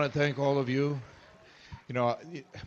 want to thank all of you. You know,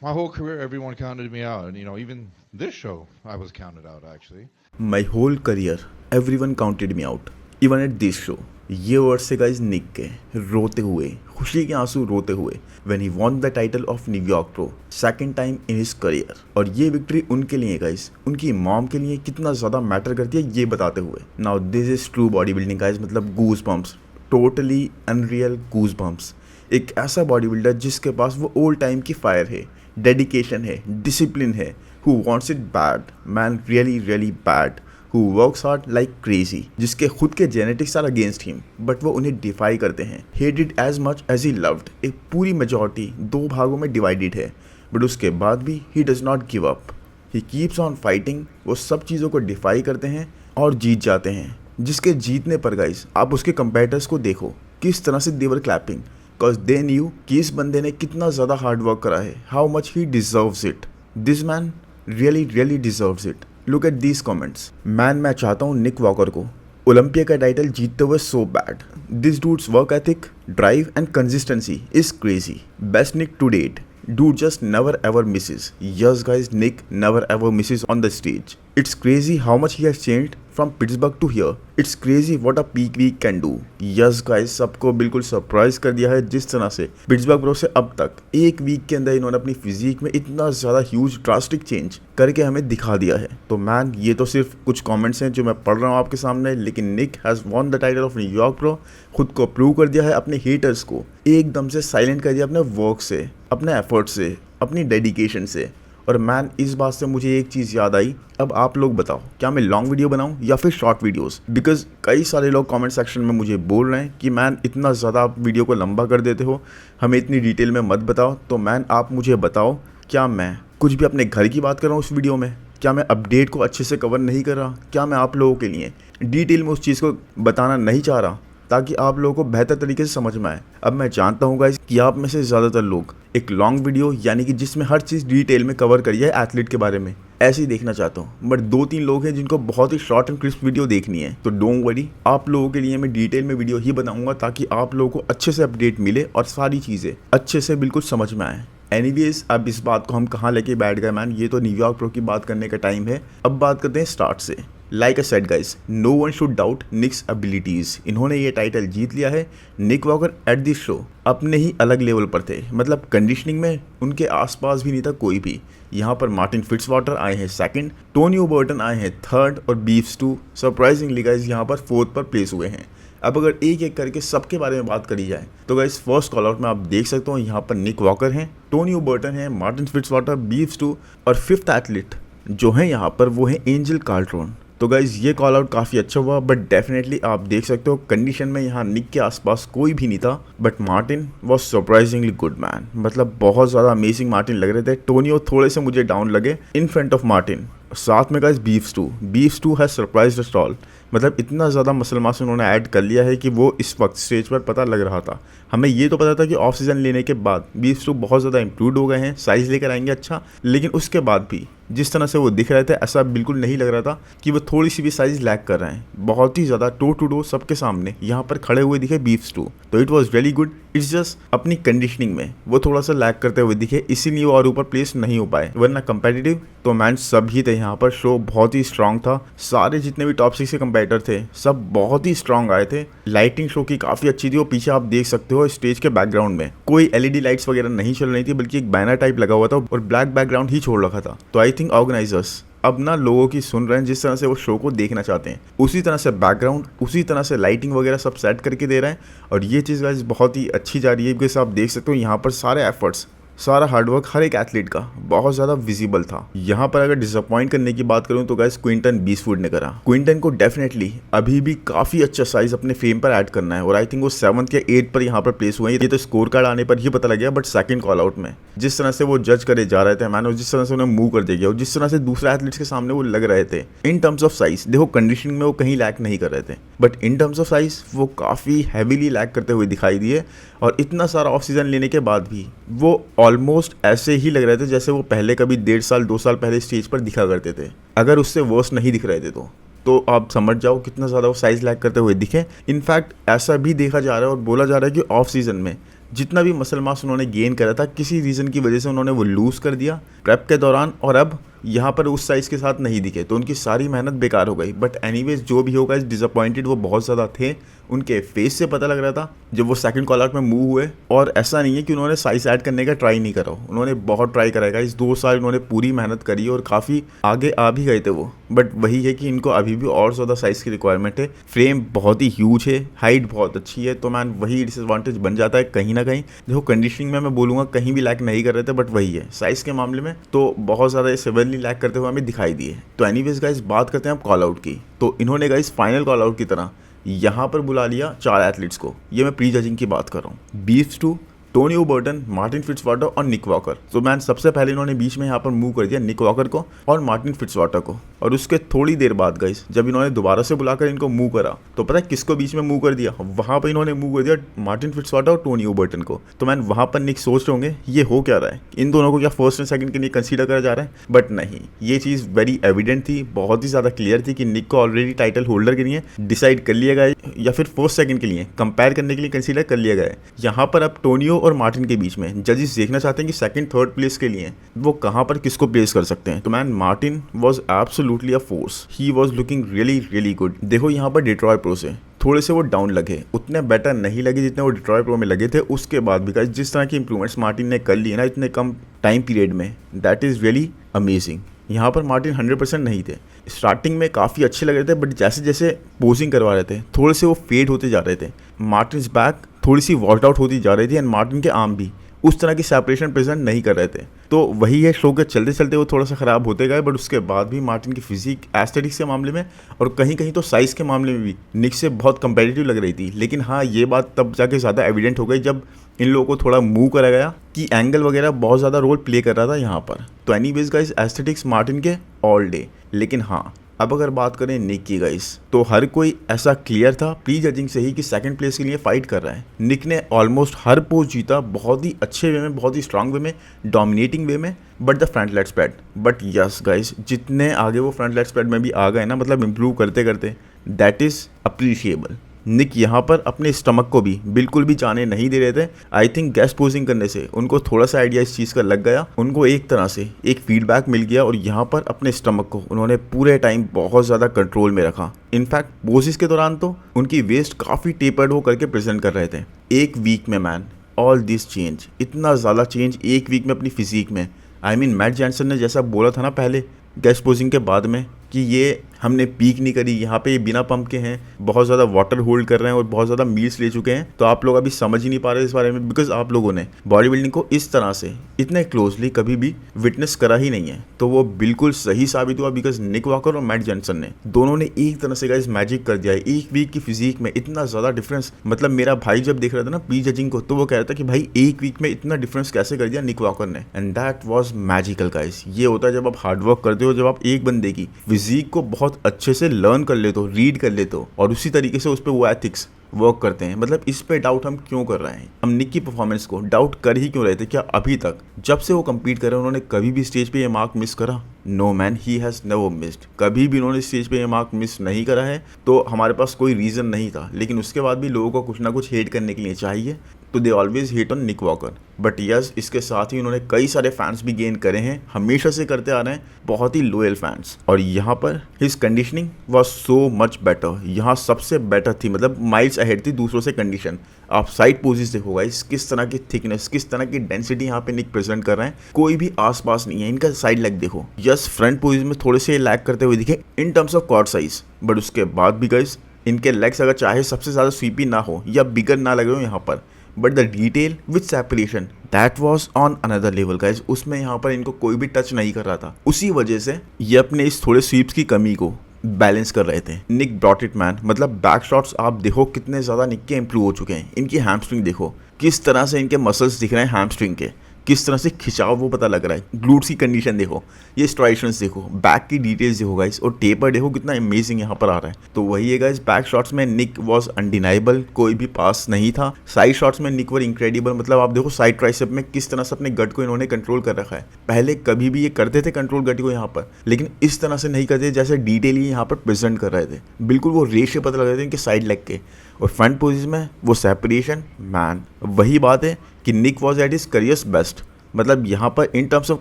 my whole career, everyone counted me out, and even this show, I was counted out actually. My whole career, everyone counted me out, even at this show. ये word से guys निक के रोते हुए, खुशी के आंसू रोते हुए when he won the title of New York pro second time in his career. और ये विक्ट्री उनके लिए गाइज, उनकी मॉम के लिए कितना ज़्यादा मैटर करती है ये बताते हुए। Now this is true body building guys, मतलब goose bumps, totally unreal goose bumps. एक ऐसा बॉडी बिल्डर जिसके पास वो ओल्ड टाइम की फायर है, डेडिकेशन है, डिसिप्लिन है, who wants it bad, man really really bad, who works hard like crazy, जिसके खुद के genetics are against him but वो उन्हें डिफाई करते हैं। he did as much as he loved, एक पूरी मेजॉरिटी दो भागों में डिवाइडेड है बट उसके बाद भी he does not give up, he keeps on fighting। वो सब चीज़ों को डिफाई करते हैं और जीत जाते हैं, जिसके जीतने पर गाइस आप उसके कंपेटिटर्स को देखो किस तरह से देवर क्लैपिंग, बिकॉज दे न्यू कि इस बंदे ने कितना ज़्यादा हार्ड वर्क करा है, how much he deserves it. This man really really deserves it. Look at these comments. Man मैं चाहता हूँ निक वॉकर को ओलंपिया का टाइटल जीतते हुए so bad. This dude's work ethic, drive and consistency is crazy. Best Nick to date. Dude just never ever misses. Yes guys, Nick never ever misses on the stage. It's crazy how much he has changed from Pittsburgh to here. It's crazy what a peak week can do. Yes guys, सबको बिल्कुल surprise कर दिया है जिस तरह से Pittsburgh pro से अब तक एक वीक के अंदर इन्होंने अपनी फिजिक में इतना ज़्यादा ह्यूज ड्रास्टिक चेंज करके हमें दिखा दिया है। तो मैन ये तो सिर्फ कुछ कमेंट्स हैं जो मैं पढ़ रहा हूँ आपके सामने, लेकिन Nick has won the title of New York pro, खुद को प्रूव कर दिया है, अपने हेटर्स को एकदम से साइलेंट कर दिया अपने वर्क से, अपने एफर्ट से, अपनी डेडिकेशन से। और मैन इस बात से मुझे एक चीज़ याद आई, अब आप लोग बताओ क्या मैं लॉन्ग वीडियो बनाऊं या फिर शॉर्ट वीडियोस, बिकॉज कई सारे लोग कमेंट सेक्शन में मुझे बोल रहे हैं कि मैन इतना ज़्यादा आप वीडियो को लंबा कर देते हो, हमें इतनी डिटेल में मत बताओ। तो मैन आप मुझे बताओ क्या मैं कुछ भी अपने घर की बात कर रहा हूँ उस वीडियो में, क्या मैं अपडेट को अच्छे से कवर नहीं कर रहा, क्या मैं आप लोगों के लिए डिटेल में उस चीज़ को बताना नहीं चाह रहा ताकि आप लोगों को बेहतर तरीके से समझ में आए। अब मैं जानता हूँ गाइस कि आप में से ज़्यादातर लोग एक लॉन्ग वीडियो यानी कि जिसमें हर चीज़ डिटेल में कवर करी है एथलीट के बारे में ऐसे ही देखना चाहता हूँ, बट 2-3 लोग हैं जिनको बहुत ही शॉर्ट एंड क्रिस्प वीडियो देखनी है। तो डोंट वरी, आप लोगों के लिए मैं डिटेल में वीडियो ही बनाऊंगा ताकि आप लोगों को अच्छे से अपडेट मिले और सारी चीज़ें अच्छे से बिल्कुल समझ में आए। एनीवेज, अब इस बात को हम कहाँ लेके बैठ गए मैन, ये तो न्यूयॉर्क प्रो की बात करने का टाइम है। अब बात करते हैं स्टार्ट से। Like I said guys, no one should doubt Nick's abilities. इन्होंने ये टाइटल जीत लिया है। Nick Walker at this show अपने ही अलग लेवल पर थे, मतलब कंडीशनिंग में उनके आसपास भी नहीं था कोई भी। यहाँ पर मार्टिन फिट्जवाटर आए हैं सेकंड, टोनी ओबर्टन आए हैं थर्ड और बीफ स्टू सरप्राइजिंगली गाइस यहाँ पर फोर्थ पर प्लेस हुए हैं। अब अगर एक एक करके सबके बारे में बात करी जाए तो गाइस फर्स्ट कॉल आउट में आप देख सकते हो यहाँ पर निक वॉकर हैं, टोनी ओबर्टन है, मार्टिन फिट्जवाटर, बीफ स्टू और फिफ्थ एथलीट जो है यहाँ पर वो है एंजल कार्लट्रॉन। तो गाइज ये कॉल आउट काफ़ी अच्छा हुआ, बट डेफिनेटली आप देख सकते हो कंडीशन में यहाँ निक के आसपास कोई भी नहीं था, but Martin was surprisingly good man, मतलब बहुत ज़्यादा अमेजिंग मार्टिन लग रहे थे। टोनियो थोड़े से मुझे डाउन लगे इन फ्रंट ऑफ मार्टिन। साथ में guys beef stew has surprised us all, मतलब इतना ज़्यादा मसल मास उन्होंने ऐड कर लिया है कि वो इस वक्त स्टेज पर पता लग रहा था। हमें ये तो पता था कि ऑफ सीजन लेने के बाद बीफ स्टू बहुत ज़्यादा इंप्रूव हो गए हैं, साइज़ लेकर आएंगे अच्छा, लेकिन उसके बाद भी जिस तरह से वो दिख रहे थे ऐसा बिल्कुल नहीं लग रहा था कि वो थोड़ी सी भी साइज़ लैग कर रहे हैं। बहुत ही ज़्यादा टो टू टो सबके सामने यहाँ पर खड़े हुए दिखे बीफ स्टू, तो it was really good. It's just अपनी कंडीशनिंग में वो थोड़ा सा लैग करते हुए दिखे, इसीलिए वो और ऊपर प्लेस नहीं हो पाए, वरना कंपेटिटिव तो मैच सभी थे यहाँ पर। शो बहुत ही स्ट्रांग था, सारे जितने भी टॉप 6 के कंपेटिटर थे सब बहुत ही स्ट्रांग आए थे। लाइटिंग शो की काफ़ी अच्छी थी, वो पीछे आप देख सकते हो स्टेज के बैकग्राउंड में कोई एलईडी लाइट्स वगैरह नहीं चल रही थी, बल्कि एक बैनर टाइप लगा हुआ था और ब्लैक बैकग्राउंड ही छोड़ रखा था। तो आई थिंक ऑर्गेनाइजर्स अब ना लोगों की सुन रहे हैं, जिस तरह से वो शो को देखना चाहते हैं उसी तरह से बैकग्राउंड, उसी तरह से लाइटिंग वगैरह सब सेट करके दे रहे हैं। और ये चीज़ गाइस बहुत ही अच्छी जा रही है, बिकॉज आप देख सकते हो यहाँ पर सारे एफर्ट्स, सारा हार्डवर्क हर एक एथलीट का बहुत ज़्यादा विजिबल था। यहाँ पर अगर डिसअपॉइंट करने की बात करूँ तो गाइस क्विंटन बीसफुट ने करा। क्विंटन को डेफिनेटली अभी भी काफ़ी अच्छा साइज अपने फेम पर ऐड करना है, और आई थिंक वो 7th या 8th पर यहाँ पर प्लेस हुए हैं। ये तो स्कोर कार्ड आने पर ही पता लग गया, बट सेकंड कॉल आउट में जिस तरह से वो जज करे जा रहे थे मैन, और जिस तरह से उन्हें मूव कर दिया गया और जिस तरह से दूसरे एथलीट्स के सामने वो लग रहे थे इन टर्म्स ऑफ साइज, देखो कंडीशनिंग में वो कहीं लैक नहीं कर रहे थे, but in terms of size वो काफ़ी हैवीली लैक करते हुए दिखाई दिए। और इतना सारा ऑफ सीजन लेने के बाद भी वो ऑलमोस्ट ऐसे ही लग रहे थे जैसे वो पहले कभी 1.5 साल 2 साल पहले स्टेज पर दिखा करते थे, अगर उससे वर्स नहीं दिख रहे थे तो आप समझ जाओ कितना ज़्यादा वो साइज लैग करते हुए दिखे। इनफैक्ट ऐसा भी देखा जा रहा है और बोला जा रहा है कि ऑफ सीजन में जितना भी मसल मास उन्होंने गेन करा था किसी रीज़न की वजह से उन्होंने वो लूज़ कर दिया प्रेप के दौरान, और अब यहाँ पर उस साइज़ के साथ नहीं दिखे, तो उनकी सारी मेहनत बेकार हो गई। बट एनीवेज जो भी होगा, डिसअपॉइंटेड वो बहुत ज़्यादा थे, उनके फेस से पता लग रहा था जब वो सेकंड कॉल आउट में मूव हुए। और ऐसा नहीं है कि उन्होंने साइज ऐड करने का ट्राई नहीं करा, उन्होंने बहुत ट्राई कराएगा। इस 2 साल उन्होंने पूरी मेहनत करी और काफ़ी आगे आ भी गए थे वो। बट वही है कि इनको अभी भी और ज़्यादा साइज़ की रिक्वायरमेंट है। फ्रेम बहुत ही ह्यूज है, हाइट बहुत अच्छी है, तो मैन वही डिसएडवांटेज बन जाता है कहीं ना कहीं। देखो कंडीशनिंग में मैं बोलूँगा कहीं भी लैक नहीं कर रहे थे, बट वही है साइज़ के मामले में तो बहुत ज़्यादा सिवियरली लैक करते हुए हमें दिखाई दिए। तो एनीवेज गाइस बात करते हैं अब कॉल आउट की। तो इन्होंने गाइस फाइनल कॉल आउट की तरह यहाँ पर बुला लिया 4 एथलीट्स को। ये मैं प्री जजिंग की बात कर रहा हूँ। बीफ्स टू, टोनी ओबर्टन, मार्टिन फिट्जवाटर और निक वॉकर। तो मैन सबसे पहले इन्होंने बीच में यहाँ पर मूव कर दिया निक वॉकर को और मार्टिन फिट्जवाटर को, और उसके थोड़ी देर बाद गाइस जब इन्होंने दोबारा से बुलाकर इनको मूव करा तो पता है किसको बीच में मूव कर दिया? वहाँ पर इन्होंने मूव कर दिया मार्टिन फिट्जवाटर और टोनी ओबर्टन को। तो मैन वहाँ पर निक सोच रहे होंगे ये हो क्या रहा है, इन दोनों को क्या फर्स्ट एंड सेकंड के लिए कंसीडर करा जा रहा है? बट नहीं, ये चीज़ वेरी एविडेंट थी, बहुत ही ज़्यादा क्लियर थी कि निक को ऑलरेडी टाइटल होल्डर के लिए डिसाइड कर लिया गया या फिर फर्स्ट सेकंड के लिए कंपेयर करने के लिए कंसीडर कर लिया गया है। यहाँ पर अब टोनियो और मार्टिन के बीच में जजेस देखना चाहते हैं कि सेकंड थर्ड प्लेस के लिए वो कहाँ पर किसको प्लेस कर सकते हैं। तो man Martin was absolutely a force, he was looking really really good. देखो यहाँ पर डेट्रॉयट प्रो से थोड़े से वो डाउन लगे, उतने बेटर नहीं लगे जितने वो डेट्रॉयट प्रो में लगे थे। उसके बाद भी जिस तरह की इंप्रूवमेंट्स मार्टिन ने कर ली है ना इतने कम टाइम पीरियड में, दैट इज़ रियली अमेजिंग। यहाँ पर मार्टिन 100% नहीं थे, स्टार्टिंग में काफ़ी अच्छे लग रहे थे, बट जैसे जैसे पोजिंग करवा रहे थे थोड़े से वो फेड होते जा रहे थे। मार्टिन बैक थोड़ी सी वॉल्ट आउट होती जा रही थी, एंड मार्टिन के आर्म भी उस तरह की सेपरेशन प्रेजेंट नहीं कर रहे थे। तो वही है, शो के चलते चलते वो थोड़ा सा ख़राब होते गए, बट उसके बाद भी मार्टिन की फिजिक एस्थेटिक्स के मामले में और कहीं कहीं तो साइज़ के मामले में भी निक से बहुत कंपेटिटिव लग रही थी। लेकिन हाँ, ये बात तब जाके ज़्यादा एविडेंट हो गई जब इन लोगों को थोड़ा मूव करा गया कि एंगल वगैरह बहुत ज़्यादा रोल प्ले कर रहा था यहाँ पर। तो एनीवेज गाइस एस्थेटिक्स मार्टिन के ऑल डे। लेकिन हाँ, अब अगर बात करें निक की गाइस, तो हर कोई ऐसा क्लियर था प्री जजिंग से ही कि सेकंड प्लेस के लिए फाइट कर रहा है। निक ने ऑलमोस्ट हर पोस्ट जीता, बहुत ही अच्छे वे में, बहुत ही स्ट्रांग वे में, डोमिनेटिंग वे में, but the front leg spread. But yes guys, जितने आगे वो फ्रंट लेग स्प्रेड में भी आ गए ना, मतलब इंप्रूव करते करते, दैट इज़ अप्रिशिएबल। निक यहाँ पर अपने स्टमक को भी बिल्कुल भी जाने नहीं दे रहे थे। आई थिंक गैस पोजिंग करने से उनको थोड़ा सा आइडिया इस चीज़ का लग गया, उनको एक तरह से एक फीडबैक मिल गया, और यहाँ पर अपने स्टमक को उन्होंने पूरे टाइम बहुत ज़्यादा कंट्रोल में रखा। इनफैक्ट पोजिस के दौरान तो उनकी वेस्ट काफ़ी टेपर्ड हो करके प्रेजेंट कर रहे थे। एक वीक में मैन ऑल दिस चेंज, इतना ज़्यादा चेंज एक वीक में अपनी फिजिक में। आई मीन मैट जॉनसन ने जैसा बोला था ना पहले गैस पोजिंग के बाद में कि ये हमने पीक नहीं करी, यहाँ पे ये बिना पंप के हैं, बहुत ज़्यादा वाटर होल्ड कर रहे हैं और बहुत ज़्यादा मील्स ले चुके हैं, तो आप लोग अभी समझ ही नहीं पा रहे इस बारे में, बिकॉज आप लोगों ने बॉडी बिल्डिंग को इस तरह से इतने क्लोजली कभी भी विटनेस करा ही नहीं है। तो वो बिल्कुल सही साबित हुआ, बिकॉज निक वॉकर और मैट जॉनसन ने दोनों ने एक तरह से गाइस मैजिक कर दिया है। एक वीक की फिजिक में इतना ज़्यादा डिफरेंस, मतलब मेरा भाई जब देख रहा था ना प्री जजिंग को, तो वो कह रहा था कि भाई एक वीक में इतना डिफरेंस कैसे कर दिया निक वॉकर ने, and that was magical guys. ये होता है जब आप हार्डवर्क करते हो, जब आप एक बंदे की फिजिक को बहुत अच्छे से लर्न कर लेते हो, रीड कर लेते हो, और उसी तरीके से उस पर वो एथिक्स वर्क करते हैं। मतलब इस पे डाउट हम क्यों कर रहे हैं? हम निक की परफॉर्मेंस को डाउट कर ही क्यों रहे थे? क्या अभी तक जब से वो compete कर रहे हैं उन्होंने कभी भी स्टेज पे ये मार्क मिस करा? No man, he has never missed. कभी भी उन्होंने स्टेज पे ये मार्क मिस नहीं करा है, तो हमारे पास कोई रीज़न नहीं था। लेकिन उसके बाद भी लोगों को कुछ ना कुछ हेट करने के लिए चाहिए, तो they always hate on Nick Walker. But yes, इसके साथ ही उन्होंने कई सारे फैंस भी गेन करे हैं, हमेशा से करते आ रहे हैं, बहुत ही लॉयल फैंस। और यहाँ पर his conditioning was so much better, यहाँ सबसे बेटर थी, मतलब माइल्स अहेड थी दूसरों से कंडीशन। आप साइड पोजिस देखो गाइस, किस तरह की थिकनेस, किस तरह की डेंसिटी यहाँ पे निक प्रेजेंट कर रहे हैं, कोई भी आसपास नहीं है। इनका साइड लेग देखो, यस फ्रंट पोजिस में थोड़े से लैग करते हुए दिखे इन terms of quad size, but उसके बाद भी गाइस इनके लेग्स अगर चाहे सबसे ज़्यादा स्वीपी ना हो या बिगर ना लग रहे हो यहाँ पर, but the detail with separation that was on another level guys. उसमें यहाँ पर इनको कोई भी टच नहीं कर रहा था। उसी वजह से ये अपने इस थोड़े स्वीप्स की कमी को बैलेंस कर रहे थे। निक ब्रॉट इट मैन, मतलब बैक शॉट्स आप देखो कितने ज़्यादा निक के इंप्रूव हो चुके हैं। इनकी हैमस्ट्रिंग देखो किस तरह से इनके मसल्स दिख रहे हैं, हैमस्ट्रिंग के किस तरह से खिंचाव वो पता लग रहा है। ग्लूट्स की कंडीशन देखो, ये स्ट्राइशंस देखो, बैक की डिटेल्स देखो गाइस, और टेपर देखो कितना अमेजिंग यहाँ पर आ रहा है। तो वही है गाइस, बैक शॉट्स में निक वाज अनडिनाइबल, कोई भी पास नहीं था। साइड शॉट्स में निक वर इंक्रेडिबल, मतलब आप देखो साइड ट्राइसेप में किस तरह से अपने गट को इन्होंने कंट्रोल कर रखा है। पहले कभी भी ये करते थे कंट्रोल गट को यहाँ पर, लेकिन इस तरह से नहीं करते जैसे डिटेल ये यहाँ पर प्रेजेंट कर रहे थे। बिल्कुल वो रेशे पता लग रहे थे इनके साइड लेग के, और फ्रंट पोजीशन में वो सेपरेशन, मैन वही बात है कि Nick was at his careers best. मतलब यहाँ पर in terms of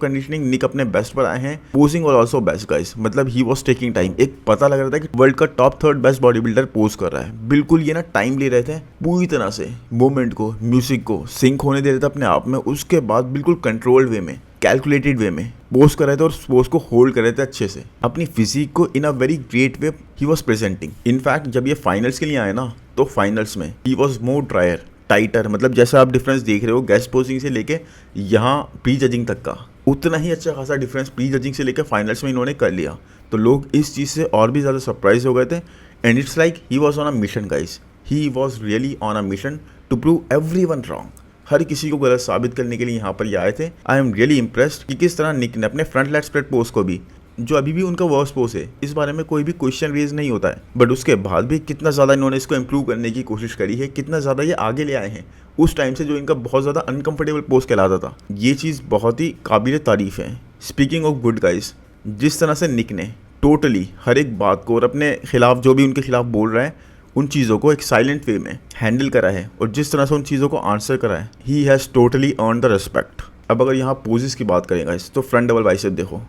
conditioning Nick अपने बेस्ट पर आए हैं। पोजिंग और ऑल्सो बेस्ट गाइस, मतलब ही वॉज टेकिंग टाइम। एक पता लग रहा था कि वर्ल्ड का top 3rd best body builder pose कर रहा है। बिल्कुल ये ना टाइम ले रहे थे, पूरी तरह से मोमेंट को, म्यूजिक को सिंक होने दे रहे थे अपने आप में। उसके बाद बिल्कुल कंट्रोल्ड वे में, कैलकुलेटेड वे में पोज कर रहे थे और पोज को होल्ड कर रहे थे अच्छे से। अपनी फिजिक को in a very great way he was presenting. In fact जब ये फाइनल्स के लिए आए ना, तो फाइनल्स में ही वॉज मोर ड्रायर, टाइटर। मतलब जैसा आप डिफरेंस देख रहे हो गेस्ट पोजिंग से लेके यहाँ प्री जजिंग तक का, उतना ही अच्छा खासा डिफरेंस प्री जजिंग से लेके फाइनल्स में इन्होंने कर लिया। तो लोग इस चीज़ से और भी ज़्यादा सरप्राइज हो गए थे। And it's like he was on a mission guys, he was really on a mission to prove everyone wrong. हर किसी को गलत साबित करने के लिए यहाँ पर ये आए थे। आई एम रियली इम्प्रेस्ड कि किस तरह निक ने अपने फ्रंट लेग स्प्रेड पोज को भी, जो अभी भी उनका वर्स्ट पोज है, इस बारे में कोई भी क्वेश्चन रेज नहीं होता है, बट उसके बाद भी कितना ज़्यादा इन्होंने इसको इम्प्रूव करने की कोशिश करी है, कितना ज़्यादा ये आगे ले आए हैं उस टाइम से जो इनका बहुत ज़्यादा अनकंफर्टेबल पोज कहलाता था। ये चीज़ बहुत ही काबिल तारीफ़ है। स्पीकिंग ऑफ गुड गाइस, जिस तरह से निक ने टोटली हर एक बात को और अपने खिलाफ जो भी उनके खिलाफ बोल रहा है उन चीज़ों को एक साइलेंट वे में हैंडल करा है और जिस तरह से उन चीज़ों को आंसर करा है, he has totally earn the respect. अब अगर यहाँ पोजेस की बात करें गाइस, तो फ्रंट डबल बाइसेप देखो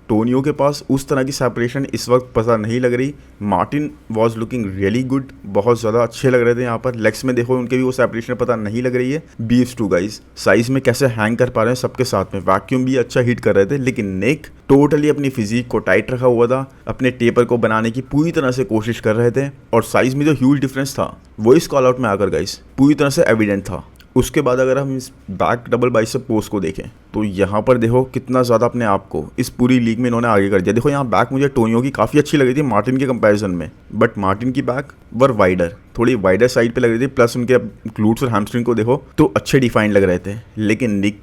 टोनियो के पास उस तरह की सेपरेशन इस वक्त पता नहीं लग रही। Martin was looking really good, बहुत ज़्यादा अच्छे लग रहे थे। यहाँ पर लेग्स में देखो उनके भी वो सेपरेशन पता नहीं लग रही है। BF2 गाइस साइज में कैसे हैंग कर पा रहे हैं सबके साथ में, वैक्यूम भी अच्छा हिट कर रहे थे। लेकिन निक टोटली अपनी फिजिक को टाइट रखा हुआ था, अपने टेपर को बनाने की पूरी तरह से कोशिश कर रहे थे और साइज में जो ह्यूज डिफरेंस था वो इस कॉल आउट में आकर गाइस पूरी तरह से एविडेंट था। उसके बाद अगर हम इस बैक डबल बाइसेप पोज को देखें तो यहाँ पर देखो कितना ज़्यादा अपने आप को इस पूरी लीग में इन्होंने आगे कर दिया। देखो यहाँ बैक मुझे टोनियो की काफ़ी अच्छी लग रही थी मार्टिन के कंपैरिजन में, बट मार्टिन की बैक वर वाइडर, थोड़ी वाइडर साइड पे लग रही थी। प्लस उनके ग्लूट्स और हैमस्ट्रिंग को देखो तो अच्छे डिफाइंड लग रहे थे। लेकिन निक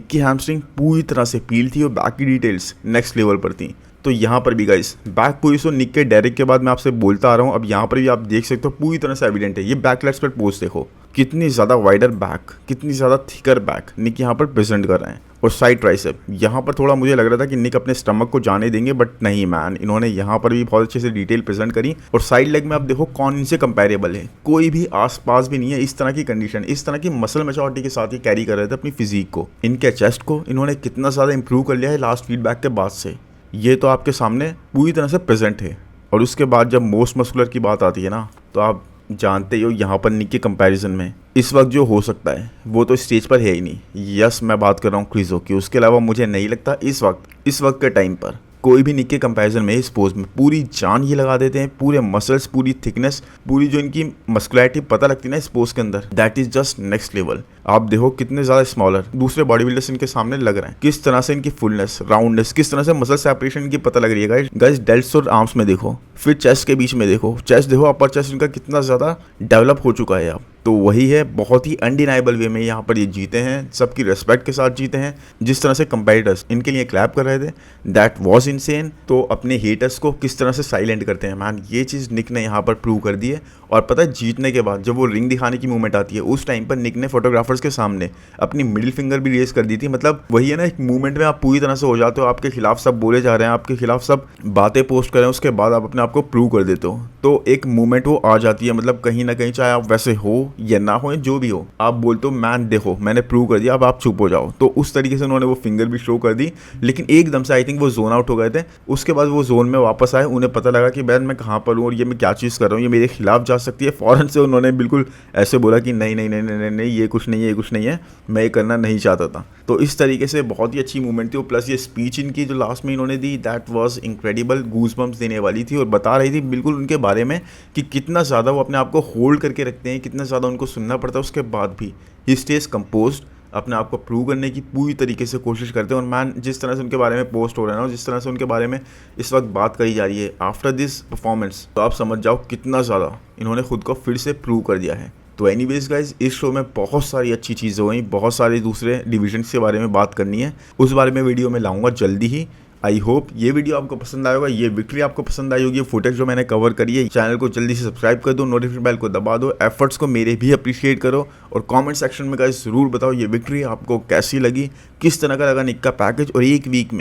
की हैमस्ट्रिंग पूरी तरह से पील थी और बैक की डिटेल्स नेक्स्ट लेवल पर थी। तो यहाँ पर भी गाइस बैक पोजीशन निक के डायरेक्ट के बाद मैं आपसे बोलता आ रहा हूँ, अब यहाँ पर भी आप देख सकते हो पूरी तरह से एविडेंट है। ये बैक लेग स्प्रेड पोज देखो, कितनी ज़्यादा वाइडर बैक, कितनी ज़्यादा थिकर बैक निक यहाँ पर प्रेजेंट कर रहे हैं। और साइड ट्राइसेप, यहाँ पर थोड़ा मुझे लग रहा था कि निक अपने स्टमक को जाने देंगे, बट नहीं मैन, इन्होंने यहाँ पर भी बहुत अच्छे से डिटेल प्रेजेंट करी। और साइड लेग में आप देखो कौन इनसे कंपेरेबल है, कोई भी आसपास भी नहीं है। इस तरह की कंडीशन, इस तरह की मसल मेच्योरिटी के साथ ये कैरी कर रहे थे अपनी फिजिक को। इनके चेस्ट को इन्होंने कितना ज़्यादा इंप्रूव कर लिया है लास्ट फीडबैक के बाद से, ये तो आपके सामने पूरी तरह से प्रेजेंट है। और उसके बाद जब मोस्ट मस्कुलर की बात आती है ना, तो आप जानते ही हो यहाँ पर निक के कंपैरिजन में इस वक्त जो हो सकता है वो तो स्टेज पर है ही नहीं। यस, मैं बात कर रहा हूँ क्रिजो की। उसके अलावा मुझे नहीं लगता इस वक्त के टाइम पर कोई भी निक के कंपैरिजन में इस पोज में पूरी जान ये लगा देते हैं, पूरे मसल्स, पूरी थिकनेस, पूरी जो इनकी मस्कुलैरिटी पता लगती है ना इस पोज के अंदर, that is just next level. आप देखो कितने ज़्यादा स्मॉलर दूसरे बॉडी बिल्डर्स इनके सामने लग रहे हैं, किस तरह से इनकी फुलनेस, राउंडनेस, किस तरह से मसल सेपरेशन इनकी पता लग रही है गाइस। डेल्ट्स और आर्म्स में देखो, फिर चेस्ट के बीच में देखो, चेस्ट देखो, अपर चेस्ट इनका कितना ज़्यादा डेवलप हो चुका है अब। तो वही है, बहुत ही अनडिनाइबल वे में यहाँ पर ये जीते हैं, सबकी रेस्पेक्ट के साथ जीते हैं। जिस तरह से कंपेटिटर्स इनके लिए क्लैप कर रहे थे, दैट वाज इनसेन। तो अपने हेटर्स को किस तरह से साइलेंट करते हैं मैन, ये चीज़ निक ने यहाँ पर प्रूव कर दी है। और पता है जीतने के बाद जब वो रिंग दिखाने की मूवमेंट आती है, उस टाइम पर निक ने फोटोग्राफर्स के सामने अपनी मिडिल फिंगर भी रेज कर दी थी। मतलब वही है ना, एक मूवमेंट में आप पूरी तरह से हो जाते हो, आपके खिलाफ सब बोले जा रहे हैं, आपके खिलाफ सब बातें पोस्ट कर रहे हैं, उसके बाद आप अपने आप को प्रूव कर देते हो, तो एक मूवमेंट वो आ जाती है। मतलब कहीं ना कहीं चाहे आप वैसे हो या ना हो, जो भी हो, आप बोलते हो मैन देखो मैंने प्रूव कर दिया, अब आप चुप हो जाओ। तो उस तरीके से उन्होंने वो फिंगर भी शो कर दी। लेकिन एकदम से आई थिंक वो जोन आउट हो गए थे। उसके बाद वो जोन में वापस आए, उन्हें पता लगा कि बैन मैं कहाँ पर हूँ और ये मैं क्या चीज़ कर रहा हूँ, ये मेरे खिलाफ जा सकती है। फौरन से उन्होंने बिल्कुल ऐसे बोला कि नहीं नहीं नहीं नहीं नहीं, ये कुछ नहीं है, ये कुछ नहीं है, मैं ये करना नहीं चाहता था। तो इस तरीके से बहुत ही अच्छी मूवमेंट थी। और प्लस ये स्पीच इनकी जो लास्ट में इन्होंने दी, that was incredible, goose bumps देने वाली थी। और बता रही थी बिल्कुल उनके बारे में कि कितना ज़्यादा वो अपने आप को होल्ड करके रखते हैं, कितना ज़्यादा उनको सुनना पड़ता है, उसके बाद भी ही स्टेज कंपोज्ड, अपने आप को प्रूव करने की पूरी तरीके से कोशिश करते हैं। और मैन, जिस तरह से उनके बारे में पोस्ट हो रहा है ना, जिस तरह से उनके बारे में इस वक्त बात करी जा रही है आफ्टर दिस परफॉर्मेंस, तो आप समझ जाओ कितना ज़्यादा इन्होंने खुद को फिर से प्रूव कर दिया है। तो एनीवेज गाइज, इस शो में बहुत सारी अच्छी चीज़ें हुई, बहुत सारे दूसरे डिविजन्स के बारे में बात करनी है, उस बारे में वीडियो में लाऊंगा जल्दी ही। आई होप ये वीडियो आपको पसंद आएगा, ये विक्ट्री आपको पसंद आई होगी, फुटेज जो मैंने कवर करी है। चैनल को जल्दी से सब्सक्राइब कर दो, नोटिफिकेशन बेल को दबा दो, एफर्ट्स को मेरे भी अप्रिशिएट करो। और कमेंट सेक्शन में गाइस ज़रूर बताओ ये विक्ट्री आपको कैसी लगी, किस तरह का लगा निक का पैकेज। और एक वीक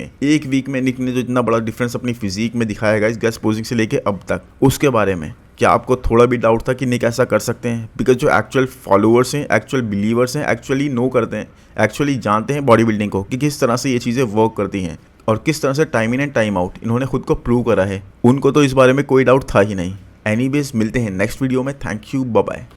में निक ने जो इतना बड़ा डिफरेंस अपनी फिजिक में दिखाया गाइस, गेस्ट पोजिंग से लेके अब तक, उसके बारे में क्या आपको थोड़ा भी डाउट था कि निक ऐसा कर सकते हैं? बिकॉज जो एक्चुअल फॉलोअर्स हैं, एक्चुअल बिलीवर्स हैं, एक्चुअली नो करते हैं, एक्चुअली जानते हैं बॉडी बिल्डिंग को कि किस तरह से ये चीज़ें वर्क करती हैं और किस तरह से time in and time out इन्होंने खुद को प्रूव करा है, उनको तो इस बारे में कोई डाउट था ही नहीं। एनीवेज मिलते हैं नेक्स्ट वीडियो में। Thank you, bye bye.